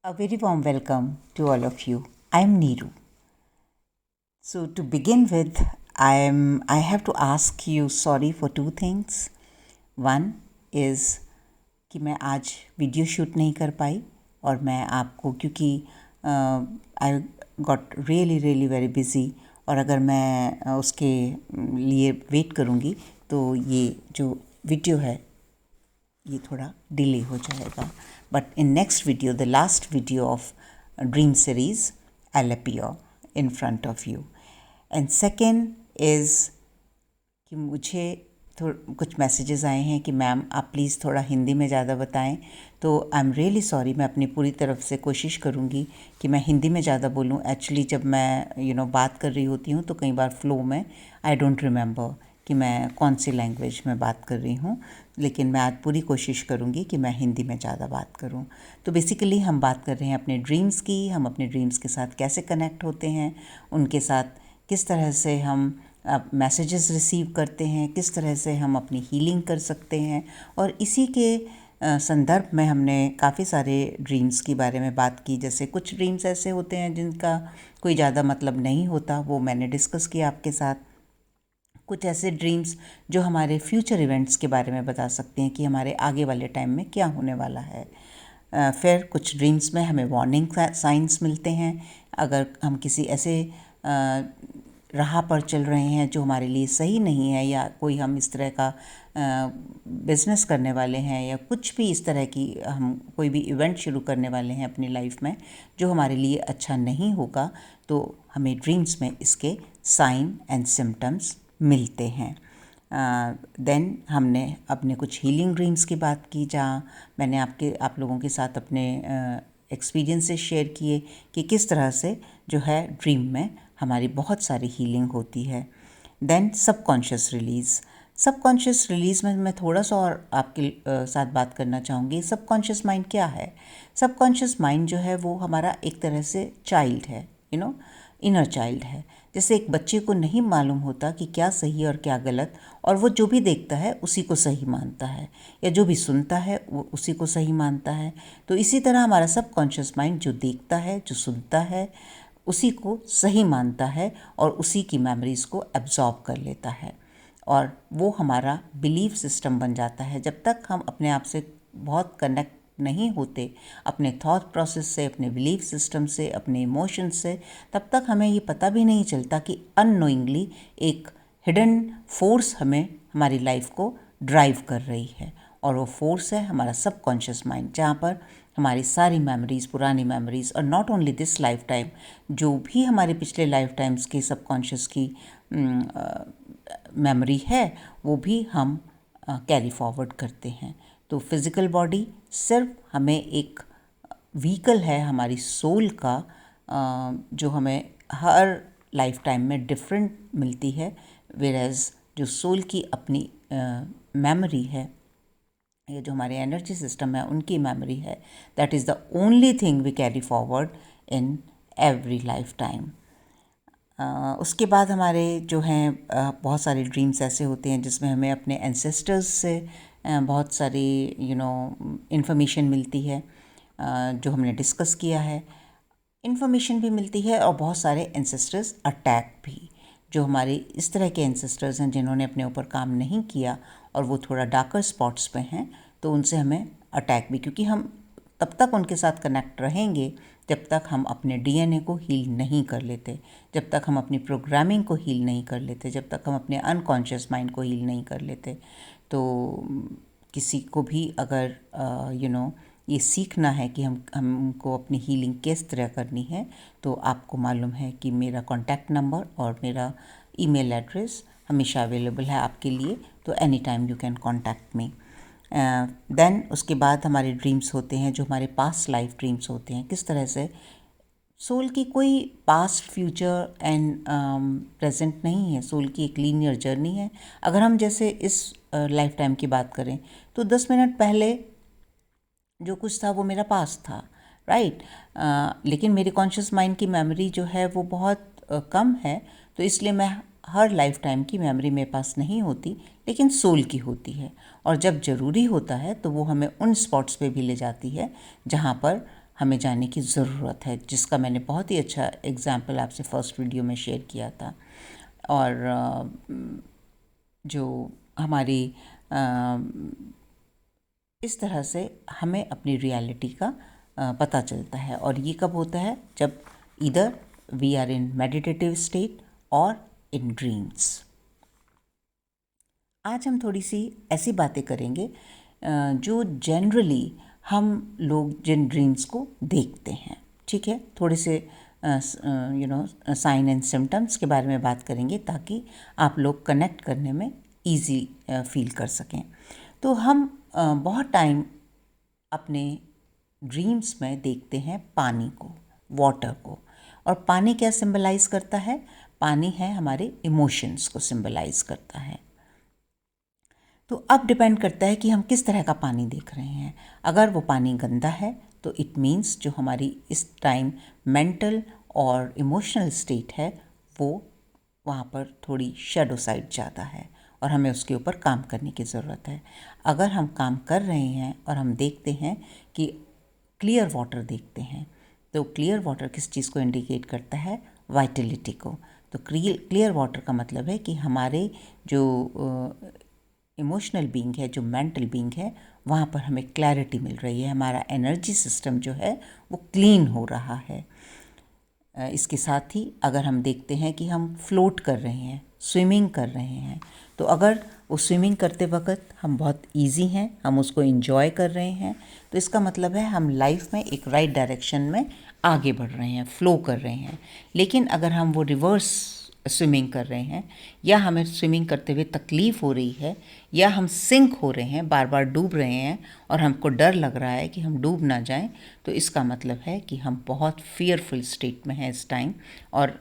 A very warm welcome to all of you. I am Neeru. So to begin with, I have to ask you sorry for two things. One is कि मैं आज video shoot नहीं कर पाई और मैं आपको क्योंकि I got really very busy और अगर मैं उसके लिए वेट करूँगी तो ये जो वीडियो है ये थोड़ा डिले हो जाएगा. But in next video, the last video of dream series, I will appear in front of you. And second is कि मुझे कुछ मैसेजेस आए हैं कि मैम आप प्लीज़ थोड़ा हिंदी में ज़्यादा बताएं. तो आई एम रियली सॉरी. मैं अपनी पूरी तरफ से कोशिश करूँगी कि मैं हिंदी में ज़्यादा बोलूँ. एक्चुअली जब मैं बात कर रही होती हूँ तो कई बार फ़्लो में आई डोंट रिमेंबर कि मैं कौन सी लैंग्वेज में बात कर रही हूँ, लेकिन मैं आज पूरी कोशिश करूँगी कि मैं हिंदी में ज़्यादा बात करूँ. तो बेसिकली हम बात कर रहे हैं अपने ड्रीम्स की. हम अपने ड्रीम्स के साथ कैसे कनेक्ट होते हैं, उनके साथ किस तरह से हम मैसेजेस रिसीव करते हैं, किस तरह से हम अपनी हीलिंग कर सकते हैं. और इसी के संदर्भ में हमने काफ़ी सारे ड्रीम्स के बारे में बात की. जैसे कुछ ड्रीम्स ऐसे होते हैं जिनका कोई ज़्यादा मतलब नहीं होता, वो मैंने डिस्कस किया आपके साथ. कुछ ऐसे ड्रीम्स जो हमारे फ्यूचर इवेंट्स के बारे में बता सकते हैं कि हमारे आगे वाले टाइम में क्या होने वाला है. फिर कुछ ड्रीम्स में हमें वार्निंग साइंस मिलते हैं. अगर हम किसी ऐसे राह पर चल रहे हैं जो हमारे लिए सही नहीं है, या कोई हम इस तरह का बिज़नेस करने वाले हैं, या कुछ भी इस तरह की हम कोई भी इवेंट शुरू करने वाले हैं अपनी लाइफ में जो हमारे लिए अच्छा नहीं होगा, तो हमें ड्रीम्स में इसके साइन एंड सिम्टम्स मिलते हैं. देन हमने अपने कुछ हीलिंग ड्रीम्स की बात की, जहाँ मैंने आप लोगों के साथ अपने एक्सपीरियंसेस शेयर किए कि किस तरह से जो है ड्रीम में हमारी बहुत सारी हीलिंग होती है. देन सबकॉन्शियस रिलीज़ में मैं थोड़ा सा और आपके साथ बात करना चाहूँगी. सबकॉन्शियस माइंड क्या है? सबकॉन्शियस माइंड जो है वो हमारा एक तरह से चाइल्ड है, इनर चाइल्ड है. जैसे एक बच्चे को नहीं मालूम होता कि क्या सही और क्या गलत, और वो जो भी देखता है उसी को सही मानता है, या जो भी सुनता है वो उसी को सही मानता है. तो इसी तरह हमारा सबकॉन्शियस माइंड जो देखता है, जो सुनता है, उसी को सही मानता है और उसी की मेमोरीज़ को एब्जॉर्ब कर लेता है, और वो हमारा बिलीफ सिस्टम बन जाता है. जब तक हम अपने आप से बहुत कनेक्ट नहीं होते, अपने थॉट प्रोसेस से, अपने बिलीफ सिस्टम से, अपने इमोशंस से, तब तक हमें ये पता भी नहीं चलता कि अननोइंगली एक हिडन फोर्स हमारी लाइफ को ड्राइव कर रही है. और वो फोर्स है हमारा सबकॉन्शियस माइंड, जहाँ पर हमारी सारी मेमोरीज़, पुरानी मेमोरीज़, और not only this life time, जो भी हमारे पिछले लाइफ टाइम्स की सबकॉन्शियस की मेमोरी है, वो भी हम कैरी फॉरवर्ड करते हैं. तो फिज़िकल बॉडी सिर्फ हमें एक व्हीकल है हमारी सोल का, जो हमें हर लाइफ टाइम में डिफरेंट मिलती है. वेयरएज जो सोल की अपनी मेमोरी है, ये जो हमारे एनर्जी सिस्टम है उनकी मेमोरी है, that is the only thing we carry forward in every life time. उसके बाद हमारे जो हैं बहुत सारे ड्रीम्स ऐसे होते हैं जिसमें हमें अपने एंसेस्टर्स से बहुत सारी इन्फॉर्मेशन मिलती है, जो हमने डिस्कस किया है. इन्फॉर्मेशन भी मिलती है और बहुत सारे एंसेस्टर्स अटैक भी, जो हमारे इस तरह के एंसेस्टर्स हैं जिन्होंने अपने ऊपर काम नहीं किया और वो थोड़ा डार्कर स्पॉट्स पे हैं, तो उनसे हमें अटैक भी, क्योंकि हम तब तक उनके साथ कनेक्ट रहेंगे जब तक हम अपने डीएनए को हील नहीं कर लेते, जब तक हम अपनी प्रोग्रामिंग को हील नहीं कर लेते, जब तक हम अपने अनकॉन्शियस माइंड को हील नहीं कर लेते. तो किसी को भी अगर ये सीखना है कि हमको अपनी हीलिंग किस तरह करनी है, तो आपको मालूम है कि मेरा कॉन्टैक्ट नंबर और मेरा ईमेल एड्रेस हमेशा अवेलेबल है आपके लिए. तो any time you can contact me. Then उसके बाद हमारे ड्रीम्स होते हैं जो हमारे पास्ट लाइफ ड्रीम्स होते हैं. किस तरह से सोल की कोई पास्ट, फ्यूचर एंड प्रेजेंट नहीं है. सोल की एक लीनियर जर्नी है. अगर हम जैसे इस लाइफ टाइम की बात करें तो 10 मिनट पहले जो कुछ था वो मेरा पास्ट था, राइट. लेकिन मेरे कॉन्शियस माइंड की मेमोरी जो है वो बहुत कम है, तो इसलिए मैं हर लाइफ टाइम की मेमोरी मेरे पास नहीं होती, लेकिन सोल की होती है. और जब ज़रूरी होता है तो वो हमें उन स्पॉट्स पे भी ले जाती है जहाँ पर हमें जाने की ज़रूरत है, जिसका मैंने बहुत ही अच्छा एग्जाम्पल आपसे फर्स्ट वीडियो में शेयर किया था। और जो हमारी इस तरह से हमें अपनी रियलिटी का पता चलता है। और ये कब होता है? जब इधर we are in meditative state और इन ड्रीम्स। आज हम थोड़ी सी ऐसी बातें करेंगे जो जनरली हम लोग जिन ड्रीम्स को देखते हैं, ठीक है। थोड़े से साइन एंड सिम्टम्स के बारे में बात करेंगे ताकि आप लोग कनेक्ट करने में इजी फील कर सकें। तो हम बहुत टाइम अपने ड्रीम्स में देखते हैं पानी को, वाटर को। और पानी क्या सिंबलाइज करता है? पानी है हमारे इमोशंस को सिंबलाइज करता है। तो अब डिपेंड करता है कि हम किस तरह का पानी देख रहे हैं। अगर वो पानी गंदा है तो इट मीन्स जो हमारी इस टाइम मेंटल और इमोशनल स्टेट है वो वहाँ पर थोड़ी शैडो साइड ज़्यादा है और हमें उसके ऊपर काम करने की ज़रूरत है। अगर हम काम कर रहे हैं और हम देखते हैं कि क्लियर वाटर देखते हैं, तो क्लियर वाटर किस चीज़ को इंडिकेट करता है? वाइटलिटी को। तो क्लियर वाटर का मतलब है कि हमारे जो इमोशनल बीइंग है, जो मेंटल बीइंग है, वहाँ पर हमें क्लैरिटी मिल रही है। हमारा एनर्जी सिस्टम जो है वो क्लीन हो रहा है। इसके साथ ही अगर हम देखते हैं कि हम फ्लोट कर रहे हैं, स्विमिंग कर रहे हैं, तो अगर वो स्विमिंग करते वक्त हम बहुत इजी हैं, हम उसको एंजॉय कर रहे हैं, तो इसका मतलब है हम लाइफ में एक राइट डायरेक्शन में आगे बढ़ रहे हैं, फ्लो कर रहे हैं। लेकिन अगर हम वो रिवर्स स्विमिंग कर रहे हैं या हमें स्विमिंग करते हुए तकलीफ़ हो रही है या हम सिंक हो रहे हैं, बार बार डूब रहे हैं और हमको डर लग रहा है कि हम डूब ना जाएं, तो इसका मतलब है कि हम बहुत फियरफुल स्टेट में हैं इस टाइम। और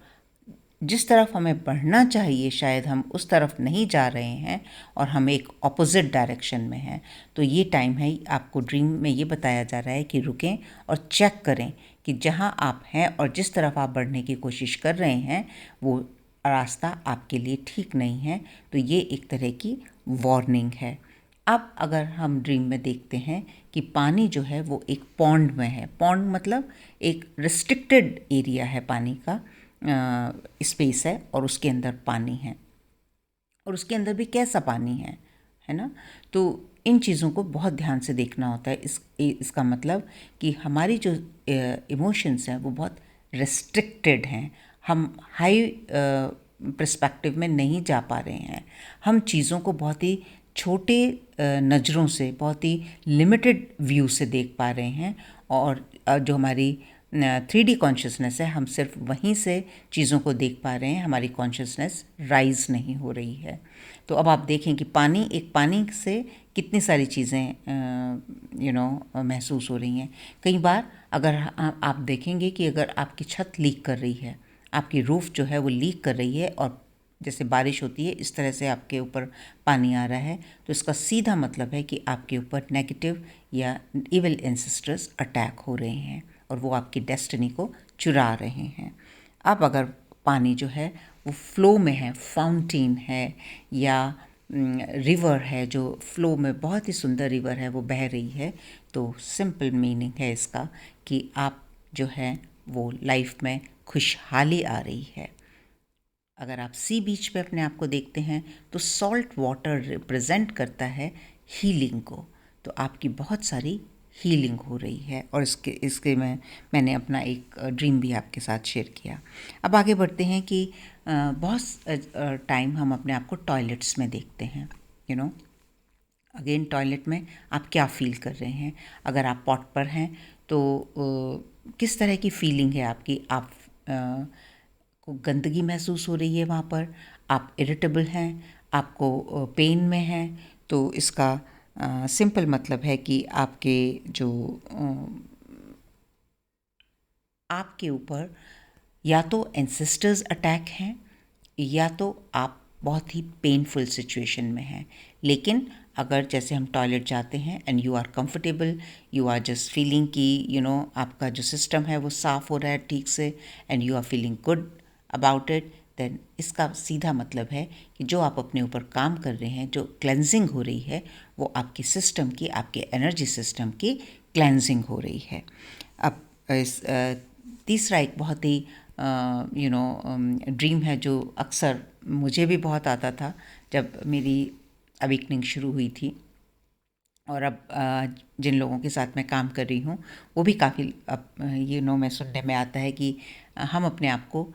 जिस तरफ हमें बढ़ना चाहिए शायद हम उस तरफ नहीं जा रहे हैं और हम एक ऑपोजिट डायरेक्शन में हैं। तो ये टाइम है, आपको ड्रीम में ये बताया जा रहा है कि रुकें और चेक करें कि जहाँ आप हैं और जिस तरफ आप बढ़ने की कोशिश कर रहे हैं वो रास्ता आपके लिए ठीक नहीं है। तो ये एक तरह की वार्निंग है। अब अगर हम ड्रीम में देखते हैं कि पानी जो है वो एक पॉन्ड में है, पॉन्ड मतलब एक रिस्ट्रिक्टेड एरिया है, पानी का स्पेस है और उसके अंदर पानी है और उसके अंदर भी कैसा पानी है ना। तो इन चीज़ों को बहुत ध्यान से देखना होता है। इसका मतलब कि हमारी जो इमोशंस हैं वो बहुत रिस्ट्रिक्टेड हैं। हम हाई पर्सपेक्टिव में नहीं जा पा रहे हैं। हम चीज़ों को बहुत ही छोटे नज़रों से, बहुत ही लिमिटेड व्यू से देख पा रहे हैं। और जो हमारी 3D कॉन्शियसनेस है, हम सिर्फ वहीं से चीज़ों को देख पा रहे हैं, हमारी कॉन्शियसनेस राइज नहीं हो रही है। तो अब आप देखें कि पानी से कितनी सारी चीज़ें महसूस हो रही हैं। कई बार अगर आप देखेंगे कि अगर आपकी छत लीक कर रही है, आपकी रूफ़ जो है वो लीक कर रही है और जैसे बारिश होती है इस तरह से आपके ऊपर पानी आ रहा है, तो इसका सीधा मतलब है कि आपके ऊपर नेगेटिव या इविल एंसेस्टर्स अटैक हो रहे हैं और वो आपकी डेस्टिनी को चुरा रहे हैं। अब अगर पानी जो है वो फ्लो में है, फाउंटेन है या रिवर है, जो फ्लो में बहुत ही सुंदर रिवर है, वो बह रही है, तो सिंपल मीनिंग है इसका कि आप जो है वो लाइफ में खुशहाली आ रही है। अगर आप सी बीच पे अपने आप को देखते हैं तो सॉल्ट वाटर रिप्रेजेंट करता है हीलिंग को। तो आपकी बहुत सारी हीलिंग हो रही है और इसके मैंने अपना एक ड्रीम भी आपके साथ शेयर किया। अब आगे बढ़ते हैं कि बहुत टाइम हम अपने आप को टॉयलेट्स में देखते हैं। अगेन टॉयलेट में आप क्या फील कर रहे हैं? अगर आप पॉट पर हैं तो किस तरह की फीलिंग है आपकी? आप को गंदगी महसूस हो रही है वहाँ पर, आप इरिटेबल हैं, आपको पेन में हैं, तो इसका सिंपल मतलब है कि आपके जो आपके ऊपर या तो एंसेस्टर्स अटैक हैं या तो आप बहुत ही पेनफुल सिचुएशन में हैं। लेकिन अगर जैसे हम टॉयलेट जाते हैं and you are comfortable, you are just feeling कि आपका जो सिस्टम है वो साफ़ हो रहा है ठीक से and you are feeling good about it, then इसका सीधा मतलब है कि जो आप अपने ऊपर काम कर रहे हैं, जो क्लेंजिंग हो रही है, वो आपके सिस्टम की, आपके एनर्जी सिस्टम की क्लेंजिंग हो रही है। अब तीसरा एक बहुत ही ड्रीम है जो अक्सर मुझे भी बहुत आता था जब मेरी अवेकनिंग शुरू हुई थी, और अब जिन लोगों के साथ मैं काम कर रही हूँ वो भी काफ़ी अब मैं सुनने में आता है कि हम अपने आप को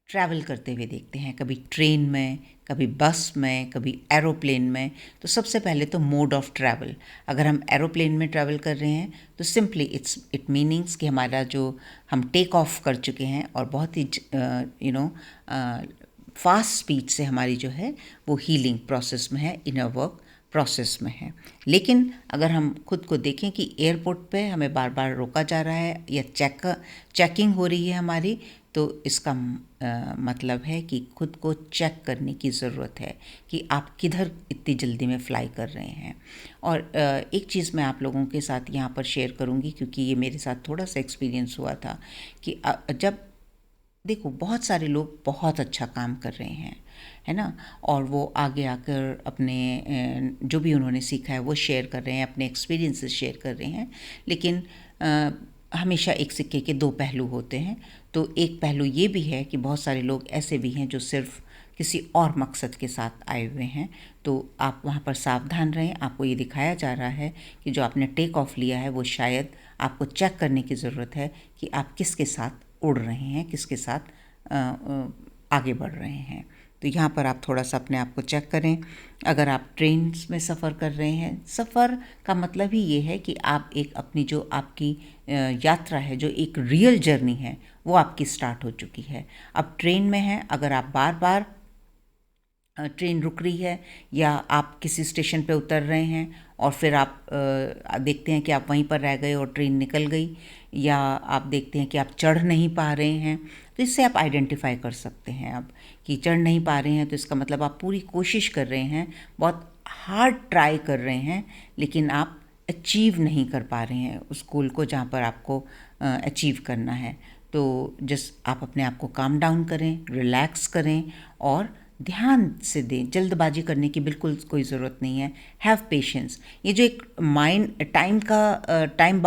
ट्रैवल करते हुए देखते हैं, कभी ट्रेन में, कभी बस में, कभी एरोप्लेन में। तो सबसे पहले तो मोड ऑफ ट्रैवल, अगर हम एरोप्लेन में ट्रैवल कर रहे हैं तो सिंपली इट मीनिंग्स कि हमारा जो हम टेक ऑफ कर चुके हैं और बहुत ही फास्ट स्पीड से हमारी जो है वो हीलिंग प्रोसेस में है, इनर वर्क प्रोसेस में है। लेकिन अगर हम खुद को देखें कि एयरपोर्ट पे हमें बार बार रोका जा रहा है या चेकिंग हो रही है हमारी, तो इसका मतलब है कि खुद को चेक करने की ज़रूरत है कि आप किधर इतनी जल्दी में फ़्लाई कर रहे हैं। और एक चीज़ मैं आप लोगों के साथ यहाँ पर शेयर करूँगी, क्योंकि ये मेरे साथ थोड़ा सा एक्सपीरियंस हुआ था कि जब देखो बहुत सारे लोग बहुत अच्छा काम कर रहे हैं, है ना, और वो आगे आकर अपने जो भी उन्होंने सीखा है वो शेयर कर रहे हैं, अपने एक्सपीरियंसेस शेयर कर रहे हैं। लेकिन हमेशा एक सिक्के के दो पहलू होते हैं। तो एक पहलू ये भी है कि बहुत सारे लोग ऐसे भी हैं जो सिर्फ किसी और मकसद के साथ आए हुए हैं। तो आप वहाँ पर सावधान रहें। आपको ये दिखाया जा रहा है कि जो आपने टेक ऑफ लिया है वो शायद आपको चेक करने की ज़रूरत है कि आप किसके साथ उड़ रहे हैं, किसके साथ आगे बढ़ रहे हैं। तो यहाँ पर आप थोड़ा सा अपने आप को चेक करें। अगर आप ट्रेन में सफ़र कर रहे हैं, सफ़र का मतलब ही ये है कि आप एक अपनी जो आपकी यात्रा है, जो एक रियल जर्नी है, वो आपकी स्टार्ट हो चुकी है। अब ट्रेन में है, अगर आप बार बार ट्रेन रुक रही है या आप किसी स्टेशन पे उतर रहे हैं और फिर आप देखते हैं कि आप वहीं पर रह गए और ट्रेन निकल गई, या आप देखते हैं कि आप चढ़ नहीं पा रहे हैं, तो इससे आप आइडेंटिफाई कर सकते हैं अब कि चढ़ नहीं पा रहे हैं, तो इसका मतलब आप पूरी कोशिश कर रहे हैं, बहुत हार्ड ट्राई कर रहे हैं, लेकिन आप अचीव नहीं कर पा रहे हैं उस गोल को जहाँ पर आपको अचीव करना है। तो जस्ट आप अपने आप को काम डाउन करें, रिलैक्स करें और ध्यान से दें। जल्दबाजी करने की बिल्कुल कोई ज़रूरत नहीं है। Have patience. ये जो एक टाइम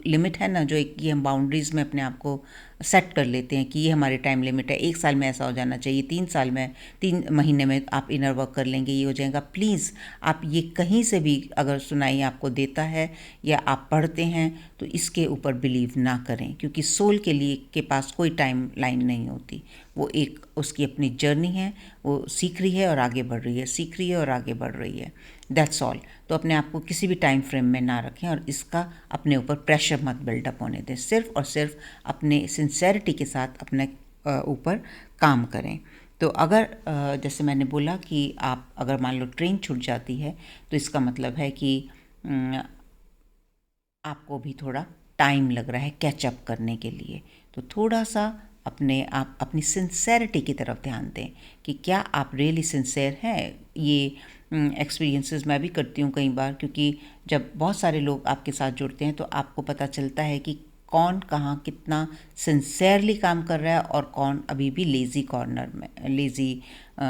लिमिट है ना, जो एक ये हम बाउंड्रीज़ में अपने आप को सेट कर लेते हैं कि ये हमारे टाइम लिमिट है, 1 साल में ऐसा हो जाना चाहिए, 3 साल में, 3 महीने में आप इनर वर्क कर लेंगे, ये हो जाएगा। प्लीज़ आप ये कहीं से भी अगर सुनाई आपको देता है या आप पढ़ते हैं तो इसके ऊपर बिलीव ना करें, क्योंकि सोल के पास कोई टाइम लाइन नहीं होती। वो एक उसकी अपनी जर्नी है, वो सीख रही है और आगे बढ़ रही है, सीख रही है और आगे बढ़ रही है, दैट्स ऑल। तो अपने आप को किसी भी टाइम फ्रेम में ना रखें और इसका अपने ऊपर प्रेशर मत बिल्डअप होने दें। सिर्फ और सिर्फ अपने सिंसेरिटी के साथ अपने ऊपर काम करें। तो अगर जैसे मैंने बोला कि आप अगर मान लो ट्रेन छूट जाती है तो इसका मतलब है कि आपको भी थोड़ा टाइम लग रहा है कैचअप करने के लिए। तो थोड़ा सा अपनी सिंसेरिटी की तरफ ध्यान दें कि क्या आप रियली सिंसेयर हैं। ये एक्सपीरियंसेस मैं भी करती हूँ कई बार, क्योंकि जब बहुत सारे लोग आपके साथ जुड़ते हैं तो आपको पता चलता है कि कौन कहाँ कितना सिंसेयरली काम कर रहा है और कौन अभी भी लेज़ी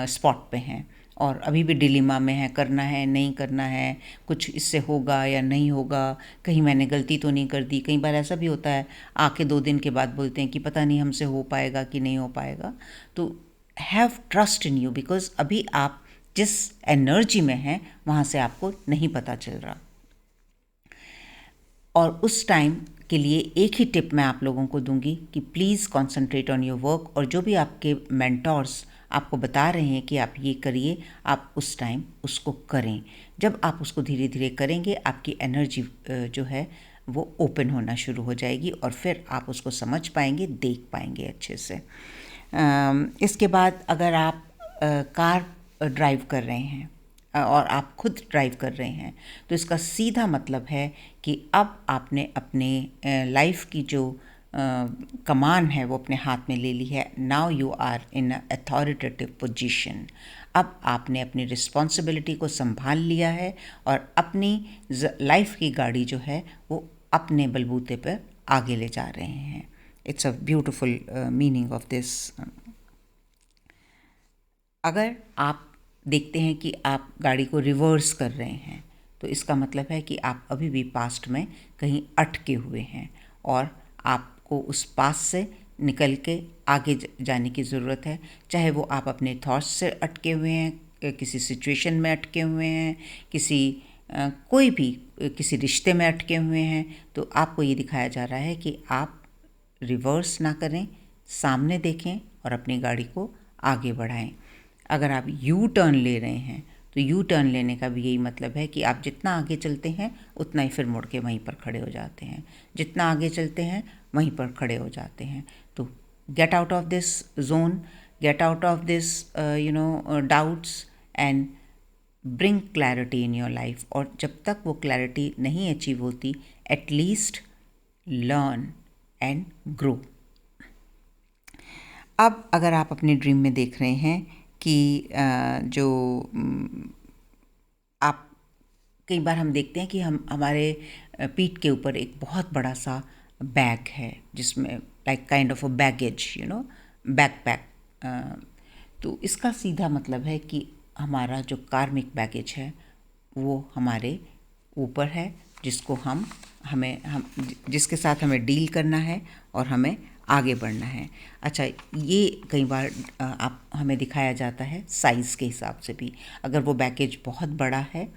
स्पॉट पे हैं और अभी भी डिलेमा में है, करना है नहीं करना है, कुछ इससे होगा या नहीं होगा, कहीं मैंने गलती तो नहीं कर दी। कई बार ऐसा भी होता है, आके 2 दिन के बाद बोलते हैं कि पता नहीं हमसे हो पाएगा कि नहीं हो पाएगा। तो have trust in you, because अभी आप जिस एनर्जी में हैं वहाँ से आपको नहीं पता चल रहा। और उस टाइम के लिए एक ही टिप मैं आप लोगों को दूंगी कि please concentrate on your work, और जो भी आपके मेंटोर्स आपको बता रहे हैं कि आप ये करिए, आप उस टाइम उसको करें। जब आप उसको धीरे धीरे करेंगे आपकी एनर्जी जो है वो ओपन होना शुरू हो जाएगी और फिर आप उसको समझ पाएंगे, देख पाएंगे अच्छे से। इसके बाद अगर आप कार ड्राइव कर रहे हैं और आप खुद ड्राइव कर रहे हैं तो इसका सीधा मतलब है कि अब आपने अपने लाइफ की जो कमान है वो अपने हाथ में ले ली है। Now you are in a authoritative position. अब आपने अपनी रिस्पॉन्सिबिलिटी को संभाल लिया है और अपनी लाइफ की गाड़ी जो है वो अपने बलबूते पर आगे ले जा रहे हैं। It's a beautiful meaning of this. अगर आप देखते हैं कि आप गाड़ी को रिवर्स कर रहे हैं तो इसका मतलब है कि आप अभी भी पास्ट में कहीं अटके हुए हैं और आपको उस पास से निकल के आगे जाने की ज़रूरत है। चाहे वो आप अपने थॉट्स से अटके हुए हैं, किसी सिचुएशन में अटके हुए हैं, कोई भी किसी रिश्ते में अटके हुए हैं, तो आपको ये दिखाया जा रहा है कि आप रिवर्स ना करें, सामने देखें और अपनी गाड़ी को आगे बढ़ाएं। अगर आप यू टर्न ले रहे हैं तो यू टर्न लेने का भी यही मतलब है कि आप जितना आगे चलते हैं उतना ही फिर मुड़ के वहीं पर खड़े हो जाते हैं, जितना आगे चलते हैं वहीं पर खड़े हो जाते हैं। तो get out of this zone, get out of this doubts and bring clarity in your life. और जब तक वो क्लैरिटी नहीं अचीव होती, एटलीस्ट लर्न एंड ग्रो। अब अगर आप अपने ड्रीम में देख रहे हैं कि जो आप कई बार हम देखते हैं कि हमारे पीठ के ऊपर एक बहुत बड़ा सा बैग है जिसमें like kind of a baggage, backpack. तो इसका सीधा मतलब है कि हमारा जो कार्मिक बैगेज है वो हमारे ऊपर है, जिसको हम जिसके साथ हमें डील करना है और हमें आगे बढ़ना है। अच्छा, ये कई बार आप हमें दिखाया जाता है साइज़ के हिसाब से भी। अगर वो बैगेज बहुत बड़ा है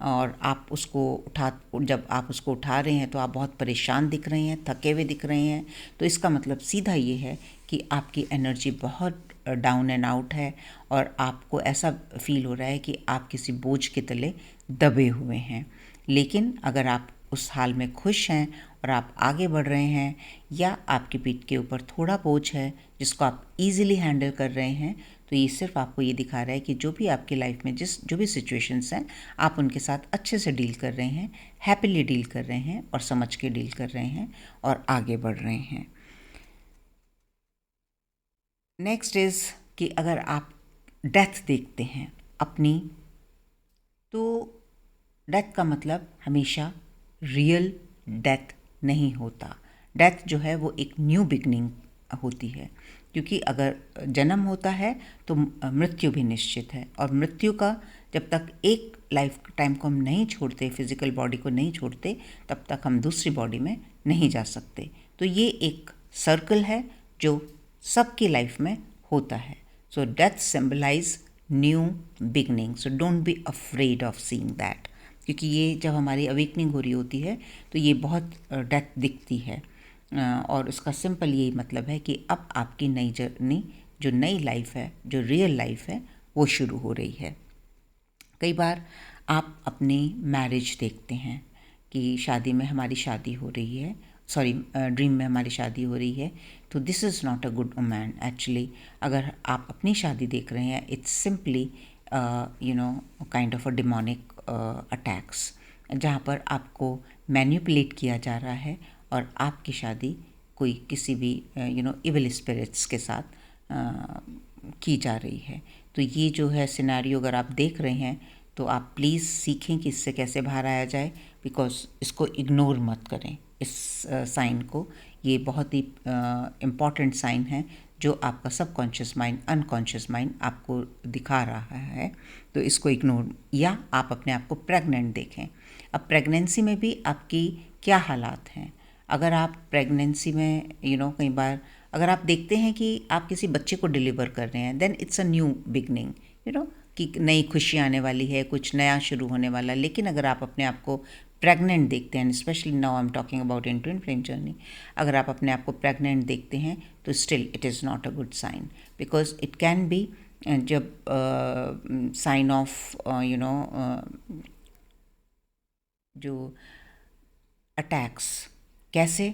और जब आप उसको उठा रहे हैं तो आप बहुत परेशान दिख रहे हैं, थके हुए दिख रहे हैं, तो इसका मतलब सीधा ये है कि आपकी एनर्जी बहुत डाउन एंड आउट है और आपको ऐसा फील हो रहा है कि आप किसी बोझ के तले दबे हुए हैं। लेकिन अगर आप उस हाल में खुश हैं और आप आगे बढ़ रहे हैं, या आपकी पीठ के ऊपर थोड़ा बोझ है जिसको आप इजीली हैंडल कर रहे हैं, तो ये सिर्फ आपको ये दिखा रहा है कि जो भी आपकी लाइफ में जो भी सिचुएशंस हैं, आप उनके साथ अच्छे से डील कर रहे हैं, हैप्पीली डील कर रहे हैं और समझ के डील कर रहे हैं और आगे बढ़ रहे हैं। नेक्स्ट इज़ कि अगर आप डेथ देखते हैं अपनी, तो डेथ का मतलब हमेशा रियल डेथ नहीं होता। डेथ जो है वो एक न्यू बिगनिंग होती है, क्योंकि अगर जन्म होता है तो मृत्यु भी निश्चित है, और मृत्यु का जब तक एक लाइफ टाइम को हम नहीं छोड़ते, फिजिकल बॉडी को नहीं छोड़ते, तब तक हम दूसरी बॉडी में नहीं जा सकते। तो ये एक सर्कल है जो सबकी लाइफ में होता है। So death symbolise new beginning, so don't be afraid of seeing that, क्योंकि ये जब हमारी अवेकनिंग हो रही होती है तो ये बहुत डेथ दिखती है, और उसका सिंपल यही मतलब है कि अब आपकी नई जर्नी, जो नई लाइफ है, जो रियल लाइफ है, वो शुरू हो रही है। कई बार आप अपनी मैरिज देखते हैं कि शादी में हमारी शादी हो रही है, ड्रीम में हमारी शादी हो रही है, तो this is not a good omen actually. अगर आप अपनी शादी देख रहे हैं, it's simply kind of a demonic attacks, जहाँ पर आपको मैनिपुलेट किया जा रहा है और आपकी शादी कोई किसी भी इविल स्पिरिट्स के साथ की जा रही है। तो ये जो है सिनेरियो अगर आप देख रहे हैं तो आप प्लीज़ सीखें कि इससे कैसे बाहर आया जाए, बिकॉज इसको इग्नोर मत करें, इस साइन को। ये बहुत ही इम्पॉर्टेंट साइन है जो आपका सबकॉन्शियस माइंड, अनकॉन्शियस माइंड आपको दिखा रहा है, तो इसको इग्नोर। या आप अपने आप को प्रेग्नेंट देखें। अब प्रेगनेंसी में भी आपकी क्या हालात हैं। अगर आप प्रेगनेंसी में कई बार अगर आप देखते हैं कि आप किसी बच्चे को डिलीवर कर रहे हैं, then it's a new beginning, कि नई खुशी आने वाली है, कुछ नया शुरू होने वाला है। लेकिन अगर आप अपने आप को प्रेग्नेंट देखते हैं, specially now I am talking about in twin flame journey, अगर आप अपने आप को प्रेग्नेंट देखते हैं तो still it is not a good sign, because it can be जब साइन ऑफ जो अटैक्स। कैसे?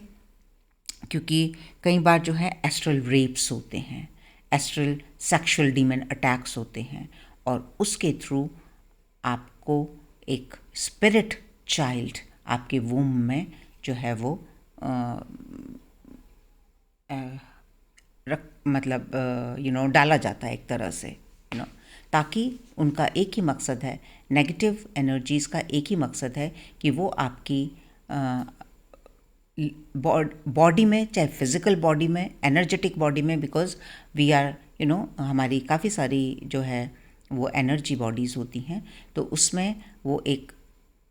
क्योंकि कई बार जो है एस्ट्रल रेप्स होते हैं, एस्ट्रल सेक्सुअल डीमन अटैक्स होते हैं, और उसके थ्रू आपको एक स्पिरिट चाइल्ड आपके वूम में जो है वो डाला जाता है एक तरह से, ताकि उनका एक ही मकसद है, नेगेटिव एनर्जीज़ का एक ही मकसद है कि वो आपकी बॉडी में, चाहे फिज़िकल बॉडी में, एनर्जेटिक बॉडी में, बिकॉज वी आर हमारी काफ़ी सारी जो है वो एनर्जी बॉडीज़ होती हैं, तो उसमें वो एक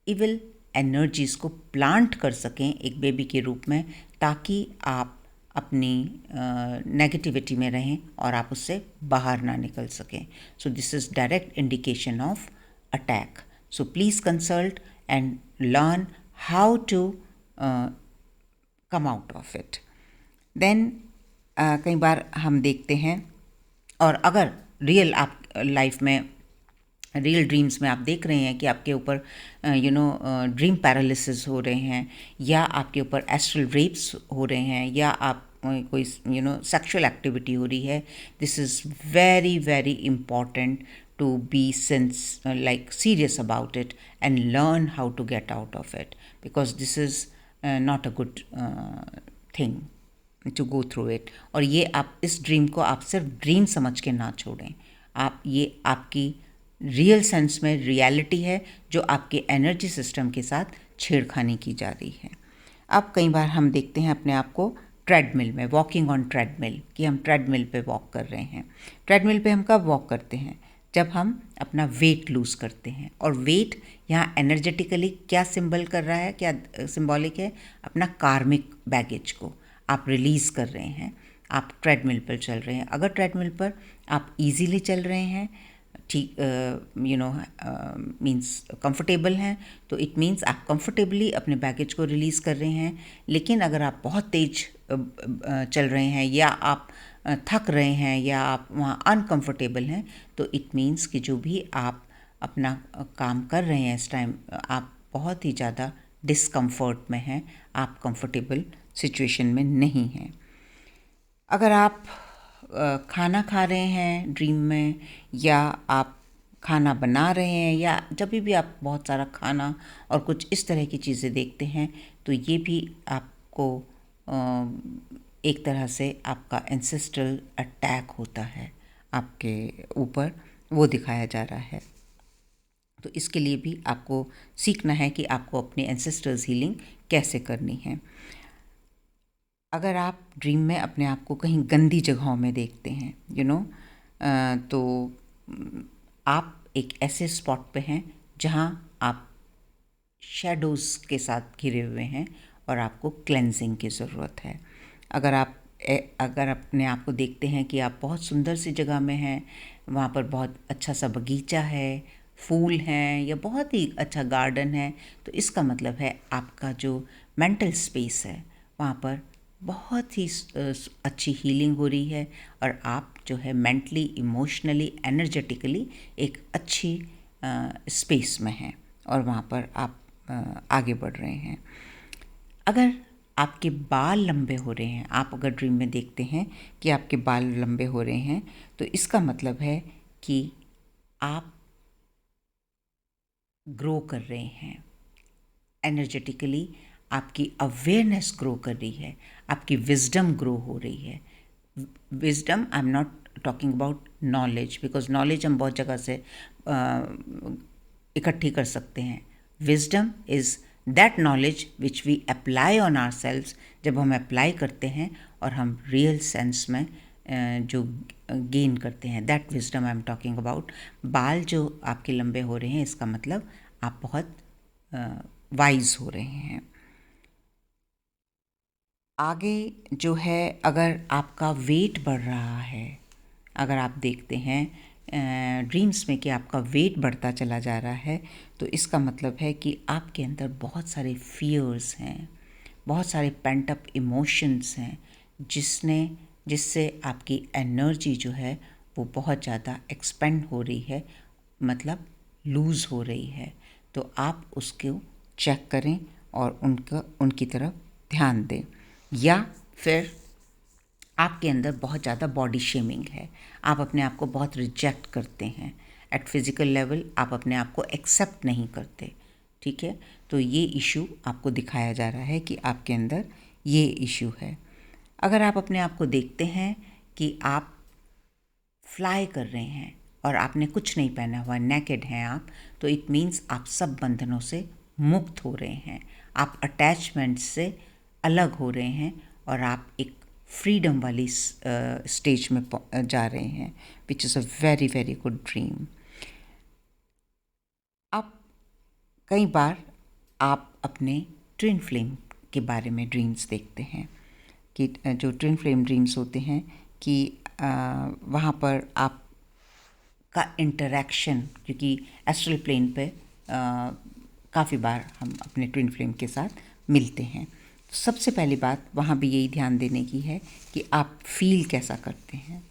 इविल एनर्जीज़ को प्लांट कर सकें एक बेबी के रूप में, ताकि आप अपनी नेगेटिविटी में रहें और आप उससे बाहर ना निकल सकें. So this is direct indication of attack. So please consult and learn how to come out of it. Then कई बार हम देखते हैं, और अगर रियल आप लाइफ में रियल ड्रीम्स में आप देख रहे हैं कि आपके ऊपर ड्रीम पैरालिसिस हो रहे हैं, या आपके ऊपर एस्ट्रल रेप्स हो रहे हैं, या आप कोई सेक्सुअल एक्टिविटी हो रही है, this is very very important to be serious about it and learn how to get out of it, because this is not a good thing to go through it. और ये आप इस dream को आप सिर्फ ड्रीम समझ के ना छोड़ें. आप ये आपकी रियल सेंस में रियलिटी है जो आपके एनर्जी सिस्टम के साथ छेड़खानी की जा रही है. अब कई बार हम देखते हैं अपने आप को ट्रेडमिल में, वॉकिंग ऑन ट्रेडमिल, कि हम ट्रेडमिल पे वॉक कर रहे हैं. ट्रेडमिल पे हम कब वॉक करते हैं? जब हम अपना वेट लूज़ करते हैं. और वेट यहाँ एनर्जेटिकली क्या सिंबल कर रहा है, क्या सिंबॉलिक है? अपना कार्मिक बैगेज को आप रिलीज़ कर रहे हैं. आप ट्रेडमिल पर चल रहे हैं. अगर ट्रेडमिल पर आप इजीली चल रहे हैं, ठीक मीन्स कंफर्टेबल हैं, तो इट मीन्स आप कंफर्टेबली अपने बैगेज को रिलीज़ कर रहे हैं. लेकिन अगर आप बहुत तेज़ चल रहे हैं, या आप थक रहे हैं, या आप वहाँ अनकंफर्टेबल हैं, तो इट मीन्स कि जो भी आप अपना काम कर रहे हैं इस टाइम, आप बहुत ही ज़्यादा डिस्कम्फर्ट में हैं, आप कंफर्टेबल सिचुएशन में नहीं हैं. अगर आप खाना खा रहे हैं ड्रीम में, या आप खाना बना रहे हैं, या जब भी आप बहुत सारा खाना और कुछ इस तरह की चीज़ें देखते हैं, तो ये भी आपको एक तरह से आपका एंसेस्ट्रल अटैक होता है आपके ऊपर, वो दिखाया जा रहा है. तो इसके लिए भी आपको सीखना है कि आपको अपनी एंसेस्ट्रल्स हीलिंग कैसे करनी है. अगर आप ड्रीम में अपने आप को कहीं गंदी जगहों में देखते हैं, तो आप एक ऐसे स्पॉट पे हैं जहां आप शैडोज़ के साथ घिरे हुए हैं और आपको क्लेंजिंग की ज़रूरत है. अगर अपने आप को देखते हैं कि आप बहुत सुंदर सी जगह में हैं, वहाँ पर बहुत अच्छा सा बगीचा है, फूल हैं, या बहुत ही अच्छा गार्डन है, तो इसका मतलब है आपका जो मेंटल स्पेस है वहाँ पर बहुत ही अच्छी हीलिंग हो रही है, और आप जो है मेंटली, इमोशनली, एनर्जेटिकली एक अच्छी स्पेस में हैं, और वहाँ पर आप आगे बढ़ रहे हैं. अगर आपके बाल लंबे हो रहे हैं, आप अगर ड्रीम में देखते हैं कि आपके बाल लंबे हो रहे हैं, तो इसका मतलब है कि आप ग्रो कर रहे हैं एनर्जेटिकली. आपकी अवेयरनेस ग्रो कर रही है, आपकी विजडम ग्रो हो रही है. Wisdom, I am not talking about knowledge, because knowledge हम बहुत जगह से इकट्ठी कर सकते हैं. Wisdom is that knowledge which we apply on ourselves. जब हम अप्लाई करते हैं और हम रियल सेंस में जो गेन करते हैं, that wisdom I am talking about. बाल जो आपके लंबे हो रहे हैं, इसका मतलब आप बहुत वाइज हो रहे हैं. आगे जो है, अगर आपका वेट बढ़ रहा है, अगर आप देखते हैं ड्रीम्स में कि आपका वेट बढ़ता चला जा रहा है, तो इसका मतलब है कि आपके अंदर बहुत सारे फियर्स हैं, बहुत सारे पेंट अप इमोशंस हैं, जिससे आपकी एनर्जी जो है वो बहुत ज़्यादा एक्सपेंड हो रही है, मतलब लूज़ हो रही है. तो आप उसको चेक करें और उनकी तरफ ध्यान दें. या फिर आपके अंदर बहुत ज़्यादा बॉडी शेमिंग है, आप अपने आप को बहुत रिजेक्ट करते हैं, एट फिज़िकल लेवल आप अपने आप को एक्सेप्ट नहीं करते. ठीक है, तो ये इशू आपको दिखाया जा रहा है कि आपके अंदर ये इशू है. अगर आप अपने आप को देखते हैं कि आप फ्लाई कर रहे हैं और आपने कुछ नहीं पहना हुआ, नेकेड हैं आप, तो इट मीन्स आप सब बंधनों से मुक्त हो रहे हैं, आप अटैचमेंट से अलग हो रहे हैं, और आप एक फ्रीडम वाली स्टेज में जा रहे हैं, which is a very very good dream. अब कई बार आप अपने ट्विन फ्लेम के बारे में ड्रीम्स देखते हैं कि जो ट्विन फ्लेम ड्रीम्स होते हैं कि वहाँ पर आप का इंटरेक्शन, क्योंकि एस्ट्रल प्लेन पे काफ़ी बार हम अपने ट्विन फ्लेम के साथ मिलते हैं। तो सबसे पहली बात वहाँ भी यही ध्यान देने की है कि आप फील कैसा करते हैं।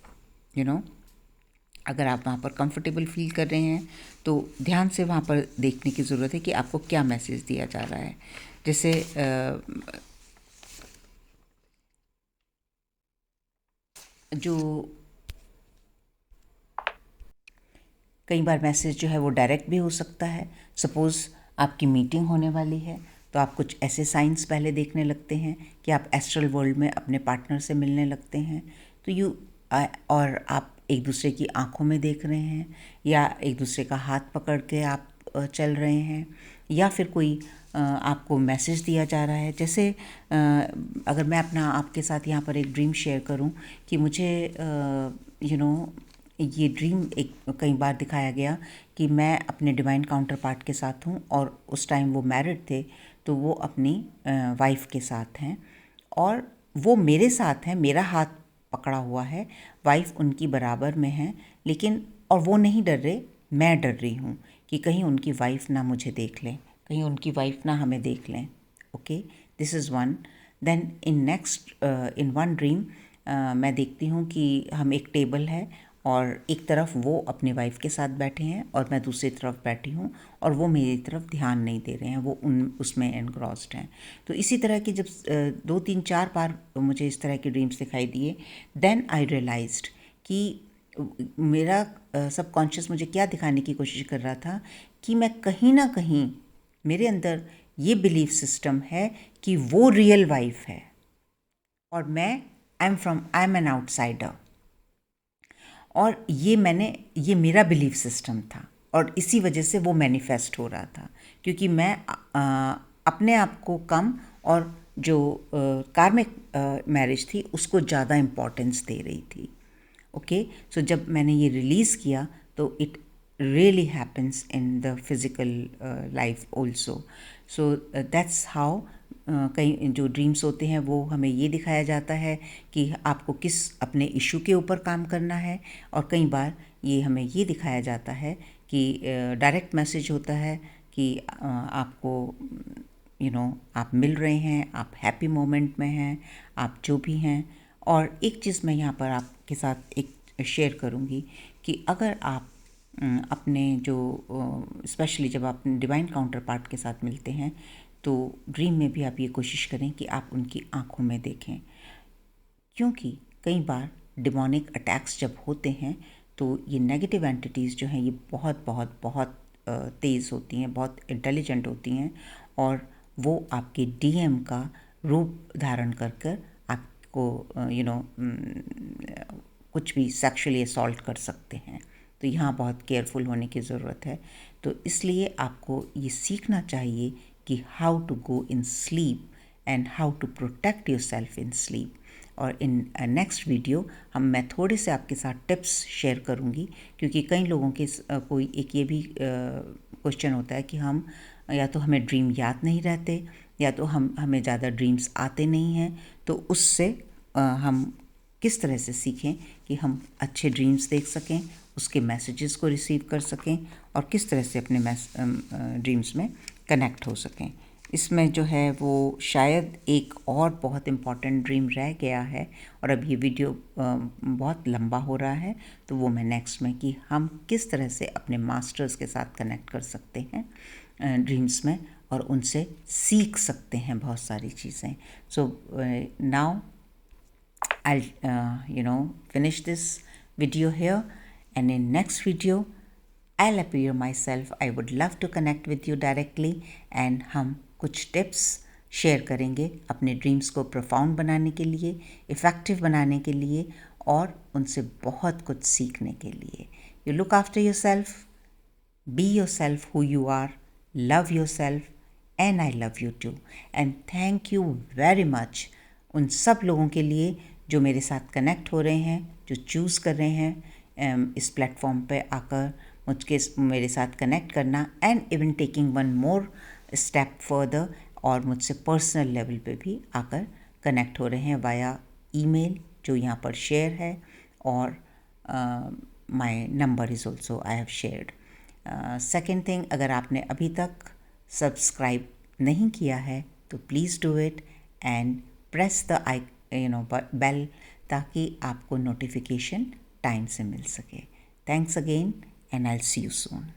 अगर आप वहाँ पर कंफर्टेबल फील कर रहे हैं तो ध्यान से वहाँ पर देखने की ज़रूरत है कि आपको क्या मैसेज दिया जा रहा है। जैसे जो कई बार मैसेज जो है वो डायरेक्ट भी हो सकता है। सपोज़ आपकी मीटिंग होने वाली है तो आप कुछ ऐसे साइंस पहले देखने लगते हैं कि आप एस्ट्रल वर्ल्ड में अपने पार्टनर से मिलने लगते हैं, तो और आप एक दूसरे की आंखों में देख रहे हैं या एक दूसरे का हाथ पकड़ के आप चल रहे हैं, या फिर कोई आपको मैसेज दिया जा रहा है। जैसे अगर मैं अपना आपके साथ यहाँ पर एक ड्रीम शेयर करूँ कि मुझे ये ड्रीम एक कई बार दिखाया गया कि मैं अपने डिवाइन काउंटर पार्ट के साथ हूँ और उस टाइम वो मैरिड थे, तो वो अपनी वाइफ के साथ हैं और वो मेरे साथ हैं, मेरा हाथ पकड़ा हुआ है, वाइफ उनकी बराबर में है, लेकिन और वो नहीं डर रहे, मैं डर रही हूँ कि कहीं उनकी वाइफ ना मुझे देख लें, कहीं उनकी वाइफ ना हमें देख लें। Okay, this is one. Then in one dream मैं देखती हूँ कि हम एक टेबल है और एक तरफ वो अपनी वाइफ के साथ बैठे हैं और मैं दूसरी तरफ बैठी हूँ और वो मेरी तरफ ध्यान नहीं दे रहे हैं, वो उसमें एनग्रॉस्ड हैं। तो इसी तरह की जब 2-3-4 बार मुझे इस तरह के ड्रीम्स दिखाई दिए, देन आई रियलाइज्ड कि मेरा सबकॉन्शियस मुझे क्या दिखाने की कोशिश कर रहा था कि मैं कहीं ना कहीं मेरे अंदर ये बिलीफ सिस्टम है कि वो रियल वाइफ है और मैं आई एम एन आउटसाइडर। और ये मेरा बिलीफ सिस्टम था और इसी वजह से वो मैनिफेस्ट हो रहा था, क्योंकि मैं अपने आप को कम और जो कार्मिक मैरिज थी उसको ज़्यादा इम्पोर्टेंस दे रही थी। ओके, सो जब मैंने ये रिलीज़ किया तो it really happens in the physical life also. So that's how कई जो ड्रीम्स होते हैं वो हमें ये दिखाया जाता है कि आपको किस अपने इशू के ऊपर काम करना है, और कई बार ये हमें ये दिखाया जाता है कि डायरेक्ट मैसेज होता है कि आपको आप मिल रहे हैं, आप हैप्पी मोमेंट में हैं, आप जो भी हैं। और एक चीज़ मैं यहाँ पर आपके साथ एक शेयर करूँगी कि अगर आप अपने जो स्पेशली जब आप डिवाइन काउंटर पार्ट के साथ मिलते हैं तो ड्रीम में भी आप ये कोशिश करें कि आप उनकी आंखों में देखें, क्योंकि कई बार डिमोनिक अटैक्स जब होते हैं तो ये नेगेटिव एंटिटीज़ जो हैं ये बहुत बहुत बहुत तेज़ होती हैं, बहुत इंटेलिजेंट होती हैं और वो आपके डीएम का रूप धारण कर कर आपको कुछ भी सेक्सुअली असॉल्ट कर सकते हैं। तो यहाँ बहुत केयरफुल होने की ज़रूरत है। तो इसलिए आपको ये सीखना चाहिए कि how to go in sleep and how to protect yourself in sleep. और इन नेक्स्ट वीडियो मैं थोड़े से आपके साथ टिप्स शेयर करूँगी, क्योंकि कई लोगों के कोई एक ये भी क्वेश्चन होता है कि हम या तो हमें ड्रीम याद नहीं रहते या तो हमें ज़्यादा ड्रीम्स आते नहीं हैं। तो उससे हम किस तरह से सीखें कि हम अच्छे ड्रीम्स देख सकें, उसके मैसेजेस को रिसीव कर सकें और किस तरह से अपने ड्रीम्स में कनेक्ट हो सकें। इसमें जो है वो शायद एक और बहुत इम्पॉर्टेंट ड्रीम रह गया है और अब ये वीडियो बहुत लंबा हो रहा है, तो वो मैं नेक्स्ट में कि हम किस तरह से अपने मास्टर्स के साथ कनेक्ट कर सकते हैं ड्रीम्स में और उनसे सीख सकते हैं बहुत सारी चीज़ें। So now I'll finish this video here, and in next video I'll appear myself. I would love to connect with you directly and हम कुछ टिप्स शेयर करेंगे अपने ड्रीम्स को प्रोफाउंड बनाने के लिए, इफ़ेक्टिव बनाने के लिए और उनसे बहुत कुछ सीखने के लिए। You look after yourself, be yourself who you are, love yourself and I love you too. And thank you very much उन सब लोगों के लिए जो मेरे साथ कनेक्ट हो रहे हैं, जो चूज़ कर रहे हैं इस प्लेटफॉर्म पे आकर मेरे साथ कनेक्ट करना, and even taking one more step further और मुझसे पर्सनल लेवल पे भी आकर कनेक्ट हो रहे हैं वाया ईमेल जो यहाँ पर शेयर है, और my number is also I have shared. Second thing, अगर आपने अभी तक सब्सक्राइब नहीं किया है तो please do it and press the bell, ताकि आपको नोटिफिकेशन टाइम से मिल सके. Thanks again and I will see you soon.